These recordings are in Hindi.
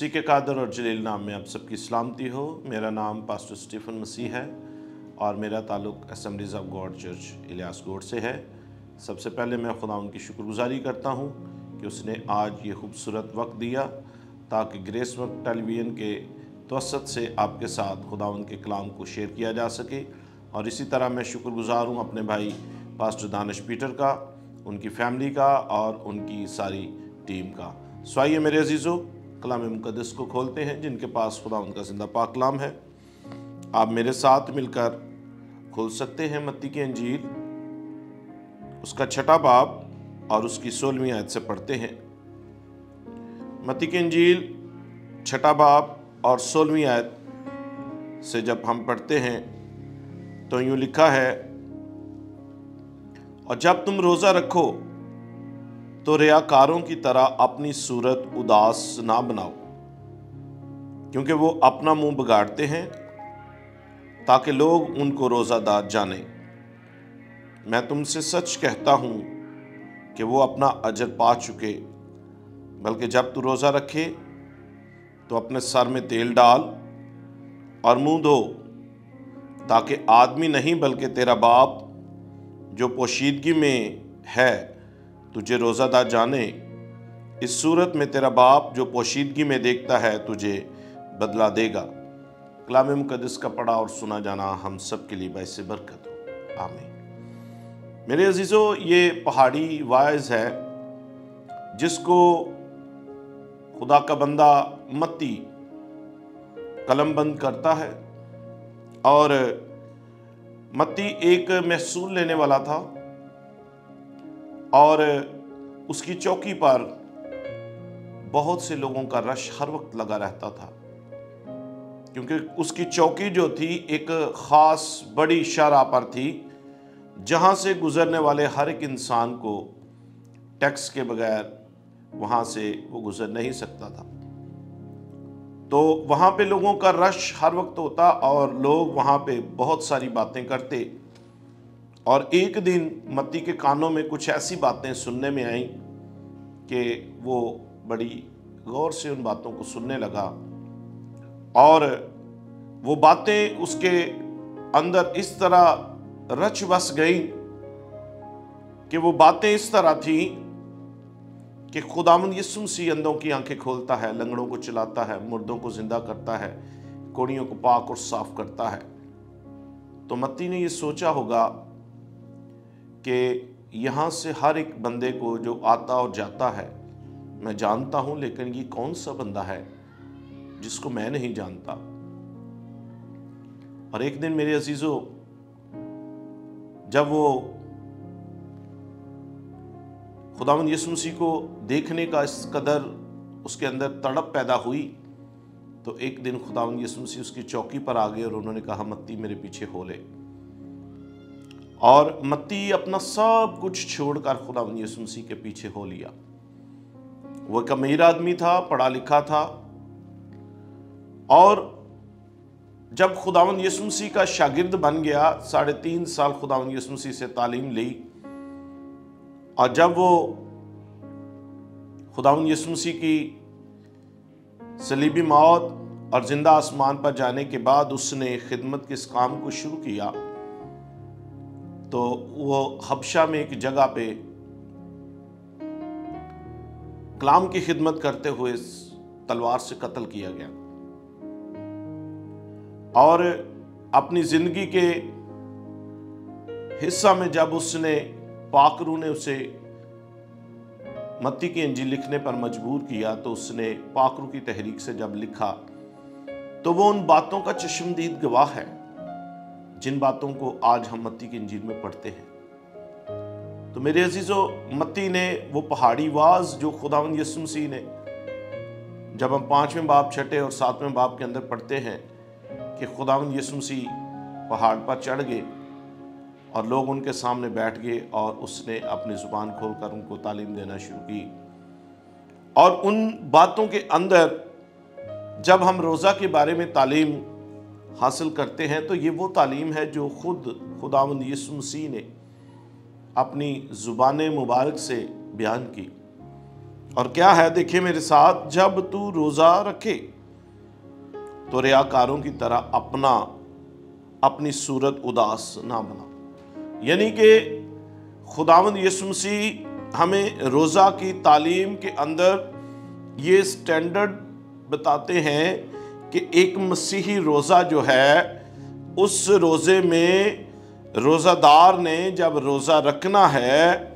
मसीह के कादर और जलील नाम में आप सबकी सलामती हो। मेरा नाम पास्टर स्टीफन मसीह है और मेरा ताल्लुक़ assemblies of God church Ilyas गोड से है। सबसे पहले मैं खुदा उनकी शुक्रगुजारी करता हूँ कि उसने आज ये खूबसूरत वक्त दिया ताकि ग्रेस वक्त टेलीविज़न के तवसत से आपके साथ खुदा उनके कलाम को शेयर किया जा सके। और इसी तरह मैं शुक्रगुजार हूँ अपने भाई पास्टर दानिश पीटर का, उनकी फैमिली का और उनकी सारी टीम का। सो आइए मेरे अजीज़ों, कलाम मुक़द्दस को खोलते हैं जिनके पास खुदा उनका ज़िंदा पाक कलाम है। आप मेरे साथ मिलकर खोल सकते हैं मत्ती की अंजील, उसका 6वां बाब और उसकी 16वीं आयत से पढ़ते हैं। मत्ती की अंजील 6वां बाब और 16वीं आयत से जब हम पढ़ते हैं तो यूँ लिखा है, और जब तुम रोज़ा रखो तो रियाकारों की तरह अपनी सूरत उदास ना बनाओ, क्योंकि वो अपना मुंह बिगाड़ते हैं ताकि लोग उनको रोज़ादार जानें। मैं तुमसे सच कहता हूँ कि वो अपना अजर पा चुके। बल्कि जब तू रोज़ा रखे तो अपने सर में तेल डाल और मुंह धो, ताकि आदमी नहीं बल्कि तेरा बाप जो पोशीदगी में है तुझे रोज़ादार जाने। इस सूरत में तेरा बाप जो पोशीदगी में देखता है तुझे बदला देगा। कलाम मुक़द्दस का पढ़ा और सुना जाना हम सब के लिए बाइस बरकत हो। आमीन। मेरे अजीज़ों, ये पहाड़ी वाइज है जिसको खुदा का बंदा मत्ती कलमबंद करता है। और मत्ती एक महसूल लेने वाला था और उसकी चौकी पर बहुत से लोगों का रश हर वक्त लगा रहता था, क्योंकि उसकी चौकी जो थी एक ख़ास बड़ी शाहराह पर थी जहाँ से गुज़रने वाले हर एक इंसान को टैक्स के बगैर वहाँ से वो गुज़र नहीं सकता था। तो वहाँ पे लोगों का रश हर वक्त होता और लोग वहाँ पे बहुत सारी बातें करते। और एक दिन मत्ती के कानों में कुछ ऐसी बातें सुनने में आई कि वो बड़ी गौर से उन बातों को सुनने लगा। और वो बातें उसके अंदर इस तरह रच बस गई कि वो बातें इस तरह थी कि खुदावंद यीशु मसीह अंधों की आंखें खोलता है, लंगड़ों को चलाता है, मुर्दों को जिंदा करता है, कोढ़ियों को पाक और साफ करता है। तो मत्ती ने ये सोचा होगा कि यहाँ से हर एक बंदे को जो आता और जाता है मैं जानता हूँ, लेकिन ये कौन सा बंदा है जिसको मैं नहीं जानता। और एक दिन मेरे अजीजों, जब वो खुदावंद यीशु मसीह को देखने का इस कदर उसके अंदर तड़प पैदा हुई, तो एक दिन खुदावंद यीशु मसीह उसकी चौकी पर आ गए और उन्होंने कहा, मत्ती मेरे पीछे हो ले। और मत्ती अपना सब कुछ छोड़कर खुदावंद यीशु मसीह के पीछे हो लिया। वो एक अमीर आदमी था, पढ़ा लिखा था, और जब खुदावंद यीशु मसीह का शागिर्द बन गया, 3.5 साल खुदावंद यीशु मसीह से तालीम ली। और जब वो खुदावंद यीशु मसीह की सलीबी मौत और जिंदा आसमान पर जाने के बाद उसने खिदमत के इस काम को शुरू किया, तो वो हबशा में एक जगह पे कलाम की खिदमत करते हुए तलवार से कत्ल किया गया। और अपनी जिंदगी के हिस्सा में जब उसने पाकरू ने उसे मत्ती की अंजील लिखने पर मजबूर किया, तो उसने पाकरू की तहरीक से जब लिखा, तो वो उन बातों का चश्मदीद गवाह है जिन बातों को आज हम मत्ती की अंजील में पढ़ते हैं। तो मेरे अजीजों, मत्ती ने वो पहाड़ी वाज जो खुदावंद यीशु मसीह ने, जब हम 5वें बाब 6ठे और 7वें बाब के अंदर पढ़ते हैं कि खुदावंद यीशु मसीह पहाड़ पर चढ़ गए और लोग उनके सामने बैठ गए और उसने अपनी ज़ुबान खोलकर उनको तालीम देना शुरू की। और उन बातों के अंदर जब हम रोज़ा के बारे में तालीम हासिल करते हैं तो ये वो तालीम है जो खुद खुदावंद यीशु मसीह ने अपनी ज़ुबान मुबारक से बयान की। और क्या है, देखिए मेरे साथ, जब तू रोजा रखे तो रियाकारों की तरह अपनी सूरत उदास ना बना। यानी कि खुदावंद यीशु मसीह हमें रोजा की तालीम के अंदर ये स्टैंडर्ड बताते हैं कि एक मसीही रोजा जो है, उस रोजे में रोजादार ने जब रोजा रखना है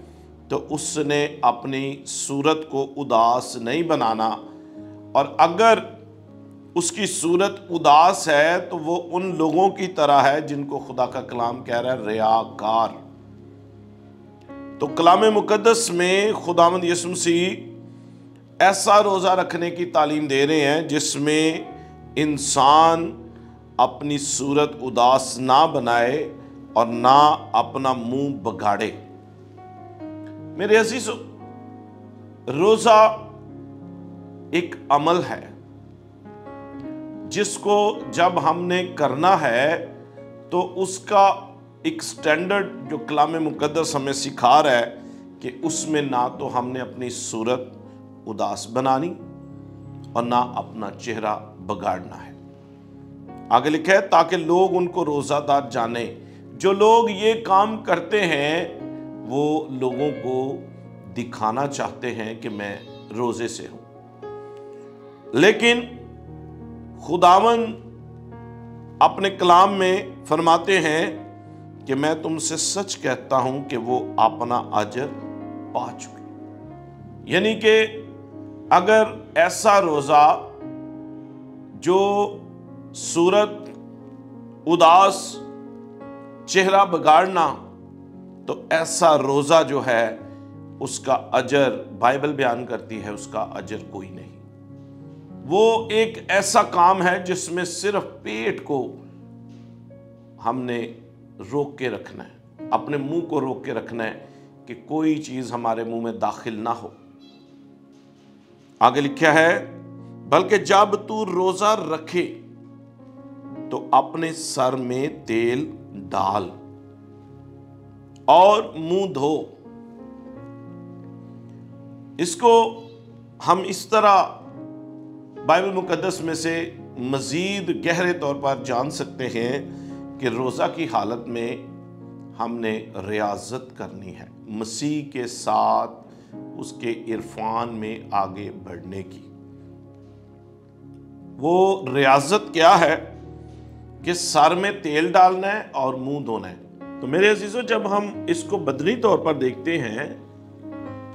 तो उसने अपनी सूरत को उदास नहीं बनाना। और अगर उसकी सूरत उदास है तो वो उन लोगों की तरह है जिनको खुदा का कलाम कह रहा है रियाकार। तो कलाम मुकद्दस में खुदावंद यीशु मसीह ऐसा रोजा रखने की तालीम दे रहे हैं जिसमें इंसान अपनी सूरत उदास ना बनाए और ना अपना मुंह बगाड़े। मेरे अजीजों, रोजा एक अमल है जिसको जब हमने करना है तो उसका एक स्टैंडर्ड जो कलाम मुकद्दस हमें सिखा रहा है कि उसमें ना तो हमने अपनी सूरत उदास बनानी और ना अपना चेहरा बगाड़ना है। आगे लिखा है, ताकि लोग उनको रोजादार जाने। जो लोग ये काम करते हैं वो लोगों को दिखाना चाहते हैं कि मैं रोजे से हूं। लेकिन खुदावन अपने कलाम में फरमाते हैं कि मैं तुमसे सच कहता हूं कि वो अपना अजर पा चुके। यानी कि अगर ऐसा रोजा जो सूरत उदास, चेहरा बिगाड़ना, तो ऐसा रोजा जो है उसका अजर, बाइबल बयान करती है, उसका अजर कोई नहीं। वो एक ऐसा काम है जिसमें सिर्फ पेट को हमने रोक के रखना है, अपने मुंह को रोक के रखना है कि कोई चीज हमारे मुंह में दाखिल ना हो। आगे लिखा है, बल्कि जब तू रोजा रखे तो अपने सर में तेल डाल और मुंह धो। इसको हम इस तरह बाइबल मुकद्दस में से मजीद गहरे तौर पर जान सकते हैं कि रोजा की हालत में हमने रियाजत करनी है, मसीह के साथ उसके इरफान में आगे बढ़ने की। वो रियाजत क्या है कि सर में तेल डालना है और मुंह धोना है। तो मेरे अजीजों, जब हम इसको बदनी तौर पर देखते हैं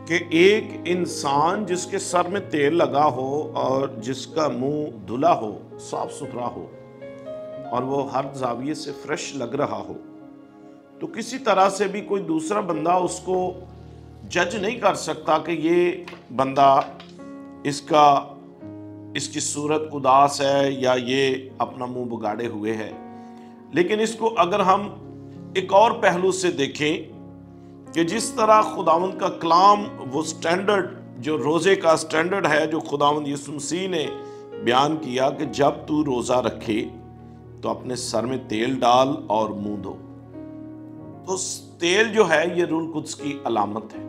कि एक इंसान जिसके सर में तेल लगा हो और जिसका मुंह धुला हो, साफ सुथरा हो और वो हर जाविये से फ्रेश लग रहा हो, तो किसी तरह से भी कोई दूसरा बंदा उसको जज नहीं कर सकता कि ये बंदा इसकी सूरत उदास है या ये अपना मुंह बिगाड़े हुए है। लेकिन इसको अगर हम एक और पहलू से देखें कि जिस तरह खुदावंद का कलाम, वो स्टैंडर्ड जो रोजे का स्टैंडर्ड है जो खुदावंद यीशु मसीह ने बयान किया कि जब तू रोजा रखे तो अपने सर में तेल डाल और मुंह धो। तो तेल जो है ये रूह कुद्स की अलामत है,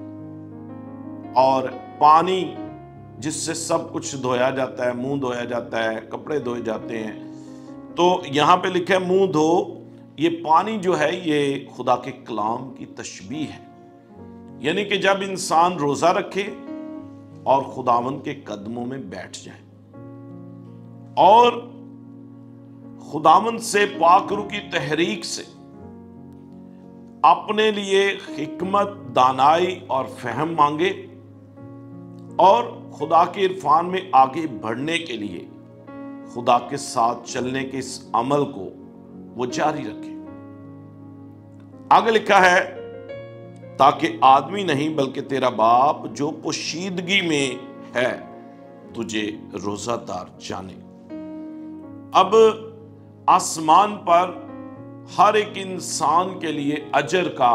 और पानी जिससे सब कुछ धोया जाता है, मुंह धोया जाता है, कपड़े धोए जाते हैं। तो यहां पे लिखा है मुंह धो। ये पानी जो है ये खुदा के कलाम की तशबीह है। यानी कि जब इंसान रोजा रखे और खुदावंद के कदमों में बैठ जाए और खुदावंद से पाक रूह की तहरीक से अपने लिए हिकमत, दानाई और फहम मांगे और खुदा के इरफान में आगे बढ़ने के लिए खुदा के साथ चलने के इस अमल को वो जारी रखे। आगे लिखा है, ताकि आदमी नहीं बल्कि तेरा बाप जो पोशीदगी में है तुझे रोजादार जाने। अब आसमान पर हर एक इंसान के लिए अजर का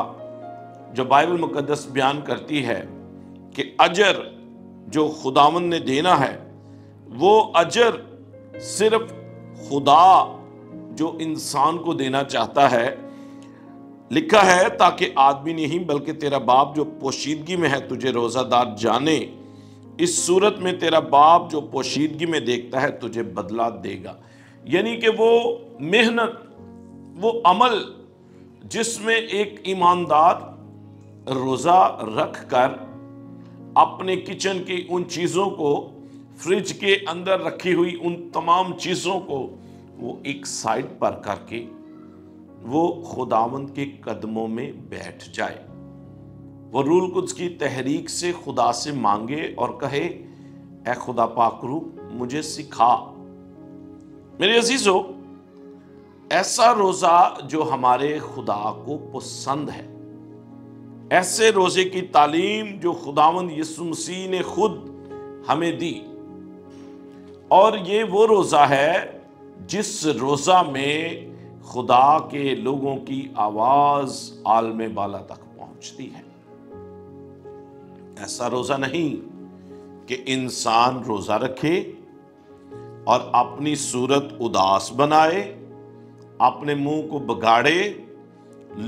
जो बाइबल मुकद्दस बयान करती है कि अजर जो खुदावंद ने देना है, वो अजर सिर्फ खुदा जो इंसान को देना चाहता है। लिखा है, ताकि आदमी नहीं बल्कि तेरा बाप जो पोशीदगी में है तुझे रोजादार जाने इस सूरत में तेरा बाप जो पोशीदगी में देखता है तुझे बदला देगा। यानी कि वो मेहनत, वो अमल जिसमें एक ईमानदार रोजा रख कर अपने किचन की उन चीजों को, फ्रिज के अंदर रखी हुई उन तमाम चीजों को वो एक साइड पर करके वो खुदावंद के कदमों में बैठ जाए, वो रूल कुद्स की तहरीक से खुदा से मांगे और कहे, ऐ खुदा पाकरू मुझे सिखा। मेरे अजीजों, ऐसा रोजा जो हमारे खुदा को पसंद है, ऐसे रोजे की तालीम जो खुदावंद यीशु मसीह ने खुद हमें दी, और ये वो रोजा है जिस रोजा में खुदा के लोगों की आवाज आलमे बाला तक पहुंचती है। ऐसा रोजा नहीं कि इंसान रोजा रखे और अपनी सूरत उदास बनाए, अपने मुंह को बिगाड़े,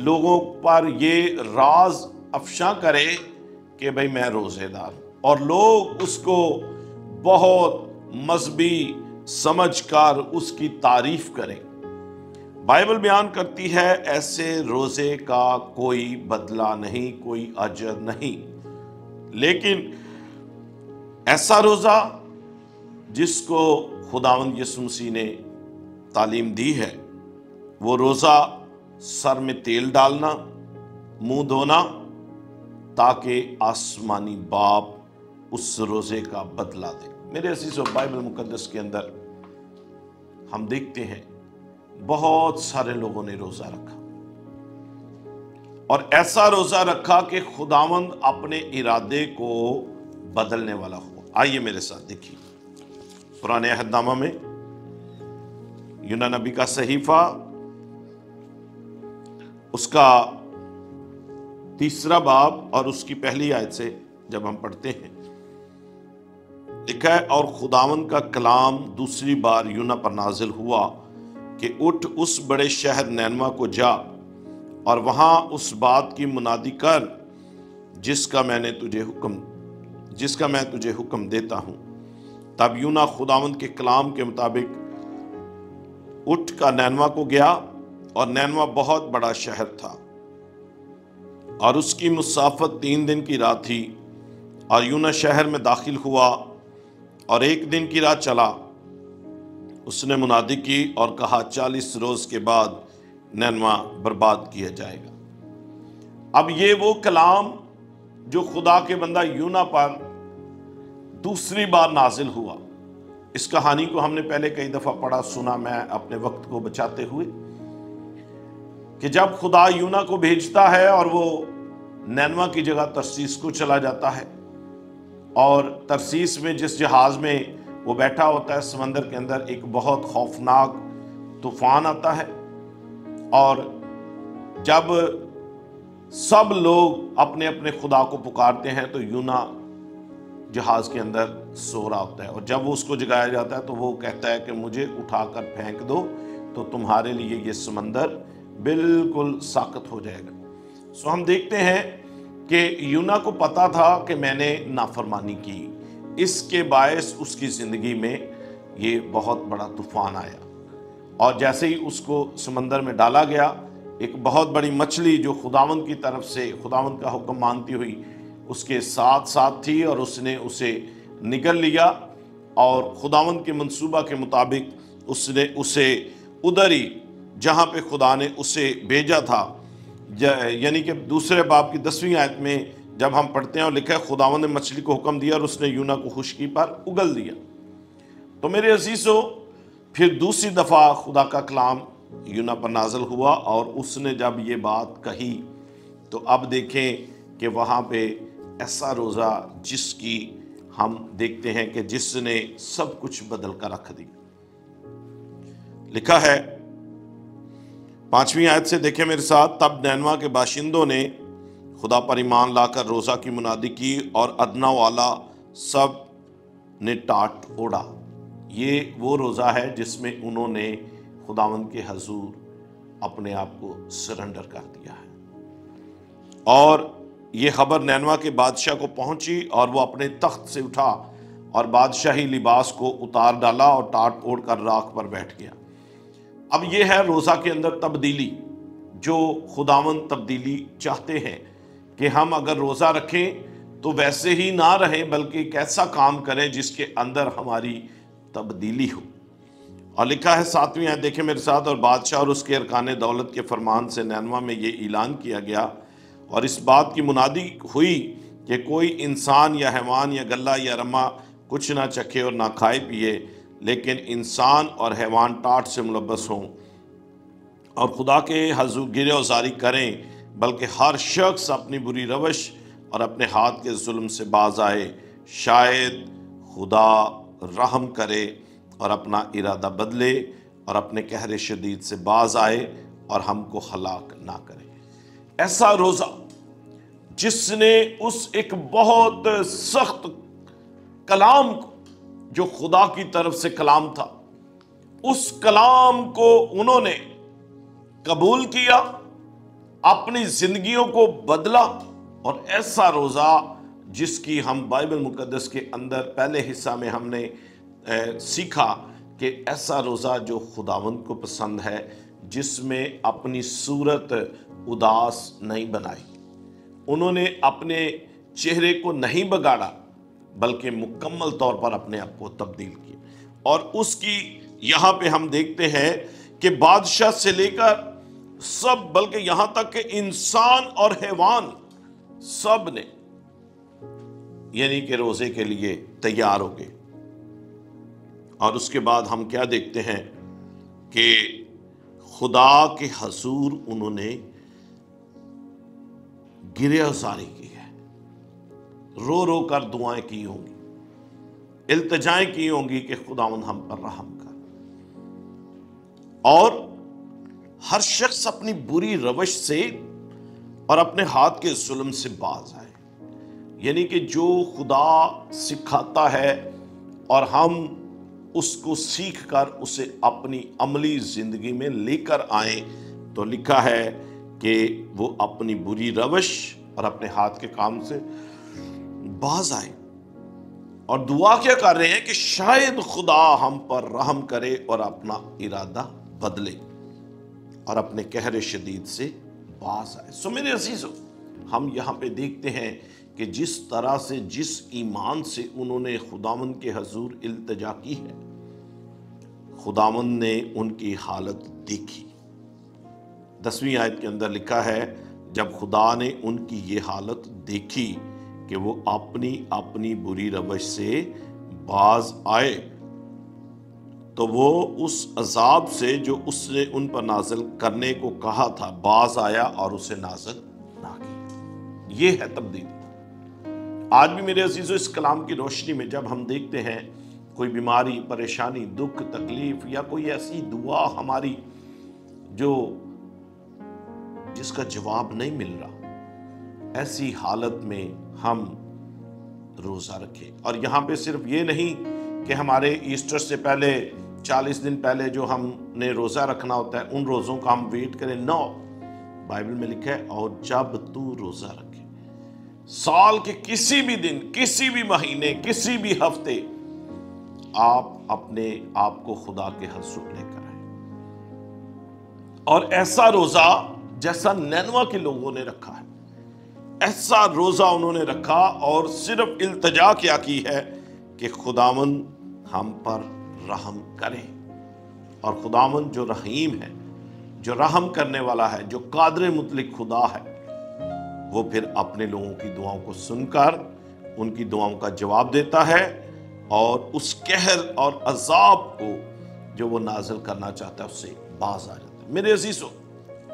लोगों पर ये राज अफशा करे कि भाई मैं रोजेदार हूं, और लोग उसको बहुत मजहबी समझकर उसकी तारीफ करें। बाइबल बयान करती है ऐसे रोजे का कोई बदला नहीं, कोई अजर नहीं। लेकिन ऐसा रोजा जिसको खुदावंद यीशु मसीह ने तालीम दी है, वो रोजा सर में तेल डालना, मुंह धोना, ताकि आसमानी बाप उस रोजे का बदला दे। मेरे अजीजों, बाइबल मुकद्दस के अंदर हम देखते हैं बहुत सारे लोगों ने रोजा रखा, और ऐसा रोजा रखा कि खुदावंद अपने इरादे को बदलने वाला हो। आइए मेरे साथ देखिए पुराने अहदनामा में यूना नबी का सहीफा, उसका 3 बाब और उसकी पहली आयत से जब हम पढ़ते हैं, लिखा है, और खुदावंद का कलाम दूसरी बार यूना पर नाजिल हुआ कि उठ उस बड़े शहर नैनवा को जा और वहां उस बात की मुनादी कर जिसका मैं तुझे हुक्म देता हूं। तब यूना खुदावंद के कलाम के मुताबिक उठ का नैनवा को गया, और नैनवा बहुत बड़ा शहर था और उसकी मुसाफत 3 दिन की राह थी। और यूना शहर में दाखिल हुआ और 1 दिन की राह चला। उसने मुनादी की और कहा, 40 रोज के बाद नैनवा बर्बाद किया जाएगा। अब ये वो कलाम जो खुदा के बंदा यूना पर दूसरी बार नाजिल हुआ। इस कहानी को हमने पहले कई दफा पढ़ा सुना, मैं अपने वक्त को बचाते हुए, कि जब खुदा यूना को भेजता है और वो नैनवा की जगह तरसीस को चला जाता है, और तरसीस में जिस जहाज में वो बैठा होता है, समंदर के अंदर एक बहुत खौफनाक तूफान आता है, और जब सब लोग अपने अपने खुदा को पुकारते हैं तो यूना जहाज के अंदर सो रहा होता है, और जब वो उसको जगाया जाता है तो वो कहता है कि मुझे उठाकर फेंक दो तो तुम्हारे लिए ये समंदर बिल्कुल साकत हो जाएगा। सो हम देखते हैं कि यूना को पता था कि मैंने नाफरमानी की, इसके बायस उसकी ज़िंदगी में ये बहुत बड़ा तूफान आया, और जैसे ही उसको समंदर में डाला गया, एक बहुत बड़ी मछली जो खुदावंद की तरफ से, खुदावंद का हुक्म मानती हुई उसके साथ साथ थी, और उसने उसे निगल लिया, और खुदावंद के मंसूबा के मुताबिक उसने उसे उधर ही जहाँ पे खुदा ने उसे भेजा था, यानी कि दूसरे बाब की 10वीं आयत में जब हम पढ़ते हैं और लिखा है, खुदावंद ने मछली को हुक्म दिया और उसने यूना को खुशकी पर उगल दिया। तो मेरे अजीजों, फिर दूसरी दफ़ा खुदा का कलाम यूना पर नाज़िल हुआ, और उसने जब ये बात कही तो अब देखें कि वहाँ पे ऐसा रोज़ा जिसकी हम देखते हैं कि जिसने सब कुछ बदल कर रख दिया। लिखा है 5वीं आयत से, देखें मेरे साथ, तब नैनवा के बाशिंदों ने खुदा पर ईमान लाकर रोज़ा की मुनादी की और अदना वाला सब ने टाट ओढ़ा। ये वो रोज़ा है जिसमें उन्होंने खुदावंद के हजूर अपने आप को सरेंडर कर दिया है, और ये खबर नैनवा के बादशाह को पहुंची और वो अपने तख्त से उठा और बादशाही लिबास को उतार डाला और टाट ओढ़ कर राख पर बैठ गया। अब ये है रोज़ा के अंदर तब्दीली, जो खुदावंद तब्दीली चाहते हैं कि हम अगर रोज़ा रखें तो वैसे ही ना रहें, बल्कि एक ऐसा काम करें जिसके अंदर हमारी तब्दीली हो। और लिखा है 7वीं आयत, देखें मेरे साथ। और बादशाह और उसके अरकान दौलत के फरमान से नैनवा में ये ऐलान किया गया और इस बात की मुनादी हुई कि कोई इंसान या हैवान या गल्ला या रमा कुछ ना चखे और ना खाए पिए, लेकिन इंसान और हैवान टाट से मुलब्बस हों और खुदा के हजूर गिरफ्तारी करें, बल्कि हर शख्स अपनी बुरी रवश और अपने हाथ के जुल्म से बाज आए, शायद खुदा रहम करे और अपना इरादा बदले और अपने कहर शदीद से बाज आए और हमको हलाक ना करे। ऐसा रोज़ा जिसने उस एक बहुत सख्त कलाम को, जो खुदा की तरफ से कलाम था, उस कलाम को उन्होंने कबूल किया, अपनी जिंदगियों को बदला। और ऐसा रोज़ा जिसकी हम बाइबल मुकद्दस के अंदर पहले हिस्सा में हमने सीखा कि ऐसा रोज़ा जो खुदावंद को पसंद है, जिसमें अपनी सूरत उदास नहीं बनाई, उन्होंने अपने चेहरे को नहीं बगाड़ा, बल्कि मुकम्मल तौर पर अपने आप को तब्दील किया। और उसकी यहाँ पे हम देखते हैं कि बादशाह से लेकर सब, बल्कि यहाँ तक कि इंसान और हैवान सब ने यानी कि रोजे के लिए तैयार हो गए। और उसके बाद हम क्या देखते हैं कि खुदा के हजूर उन्होंने गिरफ्तारी की है, रो रो कर दुआएं की होंगी, इल्तिजाएं की होंगी कि खुदावंद हम पर रहम कर। और हर शख्स अपनी बुरी रवश से और अपने हाथ के जुल्म से बाज आए, यानी कि जो खुदा सिखाता है और हम उसको सीख कर उसे अपनी अमली जिंदगी में लेकर आए, तो लिखा है कि वो अपनी बुरी रवश और अपने हाथ के काम से बाज आए। और दुआ क्या कर रहे हैं कि शायद खुदा हम पर रहम करे और अपना इरादा बदले और अपने कहर शदीद से बाज आए। सो मेरे अजीजों, हम यहाँ पे देखते हैं कि जिस तरह से, जिस ईमान से उन्होंने खुदावंद के हजूर इल्तिजा की है, खुदावंद ने उनकी हालत देखी। 10वीं आयत के अंदर लिखा है, जब खुदा ने उनकी ये हालत देखी कि वो अपनी अपनी बुरी रवश से बाज आए, तो वो उस अजाब से जो उसने उन पर नाज़िल करने को कहा था बाज आया और उसे नाज़िल ना किया। ये है तब्दीली। आज भी मेरे अजीजों, इस कलाम की रोशनी में जब हम देखते हैं कोई बीमारी, परेशानी, दुख, तकलीफ या कोई ऐसी दुआ हमारी जिसका जवाब नहीं मिल रहा, ऐसी हालत में हम रोज़ा रखें। और यहाँ पे सिर्फ ये नहीं कि हमारे ईस्टर से पहले 40 दिन पहले जो हमने रोज़ा रखना होता है, उन रोज़ों का हम वेट करें। नो, बाइबल में लिखा है, और जब तू रोज़ा रखे, साल के किसी भी दिन, किसी भी महीने, किसी भी हफ्ते, आप अपने आप को खुदा के हजूर लेकर आए। और ऐसा रोज़ा जैसा नैनवा के लोगों ने रखा है, ऐसा रोज़ा उन्होंने रखा और सिर्फ इल्तिजा क्या की है कि खुदावंद हम पर रहम करे। और खुदावंद जो रहीम है, जो रहम करने वाला है, जो कादिर मुतलिक खुदा है, वो फिर अपने लोगों की दुआओं को सुनकर उनकी दुआओं का जवाब देता है और उस कहर और अजाब को जो वो नाज़िल करना चाहता है उससे बाज आ जाता है। मेरे अजीजों,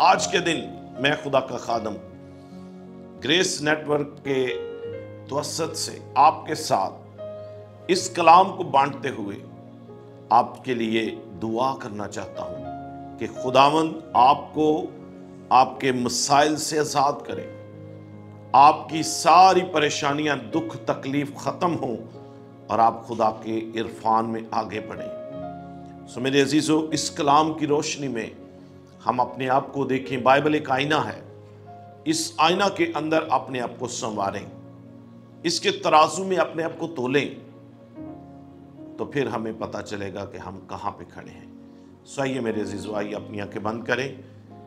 आज के दिन मैं खुदा का खादम ग्रेस नेटवर्क के तवस्सुत से आपके साथ इस कलाम को बांटते हुए आपके लिए दुआ करना चाहता हूं कि खुदावंद आपको आपके मसाइल से आज़ाद करे, आपकी सारी परेशानियां, दुख, तकलीफ ख़त्म हो और आप खुदा के इरफान में आगे बढ़ें। सो मेरे अजीज़ों, इस कलाम की रोशनी में हम अपने आप को देखें। बाइबल एक आईना है इस आईना के अंदर अपने आप को संवारें, इसके तराजू में अपने आप को तोलें, तो फिर हमें पता चलेगा कि हम कहाँ पे खड़े हैं। आइए मेरे अजीज़ो, आइए अपनी आंखें बंद करें,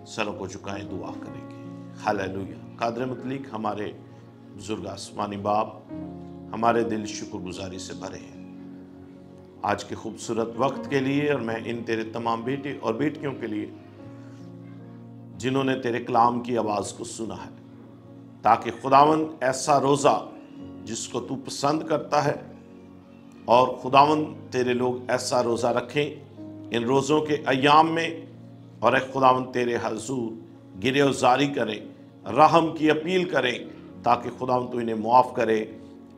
सरों को झुकाएं, दुआ करेंगे। हालेलुया। कादर मुतलिक हमारे बुजुर्ग आसमानी बाप, हमारे दिल शुक्रगुजारी से भरे हैं आज के खूबसूरत वक्त के लिए, और मैं इन तेरे तमाम बेटे और बेटियों के लिए जिन्होंने तेरे कलाम की आवाज़ को सुना है, ताकि खुदावन ऐसा रोज़ा जिसको तू पसंद करता है, और खुदावन तेरे लोग ऐसा रोज़ा रखें इन रोज़ों के अयाम में, और एक खुदावन तेरे हजूर गिरफ्तारी करें, रहम की अपील करें, ताकि खुदावन तू इन्हें मुआफ़ करे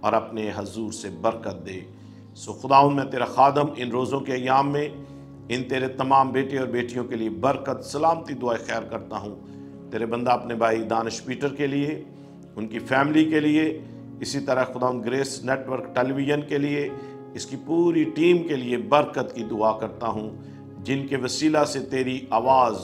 और अपने हजूर से बरकत दे। सो खुदावन मैं तेरा खादम इन रोज़ों के अयाम में इन तेरे तमाम बेटे और बेटियों के लिए बरकत, सलामती, दुआ खैर करता हूँ। तेरे बंदा अपने भाई दानिश पीटर के लिए, उनकी फैमिली के लिए, इसी तरह खुदावन ग्रेस नेटवर्क टेलीविज़न के लिए, इसकी पूरी टीम के लिए बरकत की दुआ करता हूँ, जिनके वसीला से तेरी आवाज़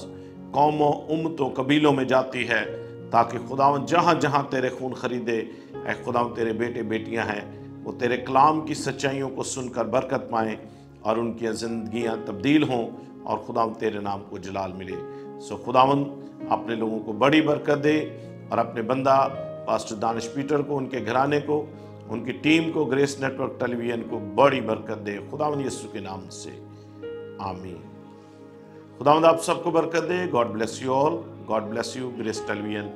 कौमों, उम्मतों, कबीलों में जाती है, ताकि खुदावन जहाँ जहाँ तेरे खून खरीदे ऐ खुदावन तेरे बेटे बेटियाँ हैं, वो तेरे कलाम की सच्चाइयों को सुनकर बरकत पाएँ और उनकी ज़िंदगियाँ तब्दील हों, और खुदावन तेरे नाम को जलाल मिले। सो खुदावन अपने लोगों को बड़ी बरकत दे, और अपने बंदा पास्टर दानिश पीटर को, उनके घराने को, उनकी टीम को, ग्रेस नेटवर्क टेलीविज़न को बड़ी बरकत दे, खुदावन यीशु के नाम से, आमीन। खुदावंद आप सबको बरकत दे। God bless you all. God bless you Grace television.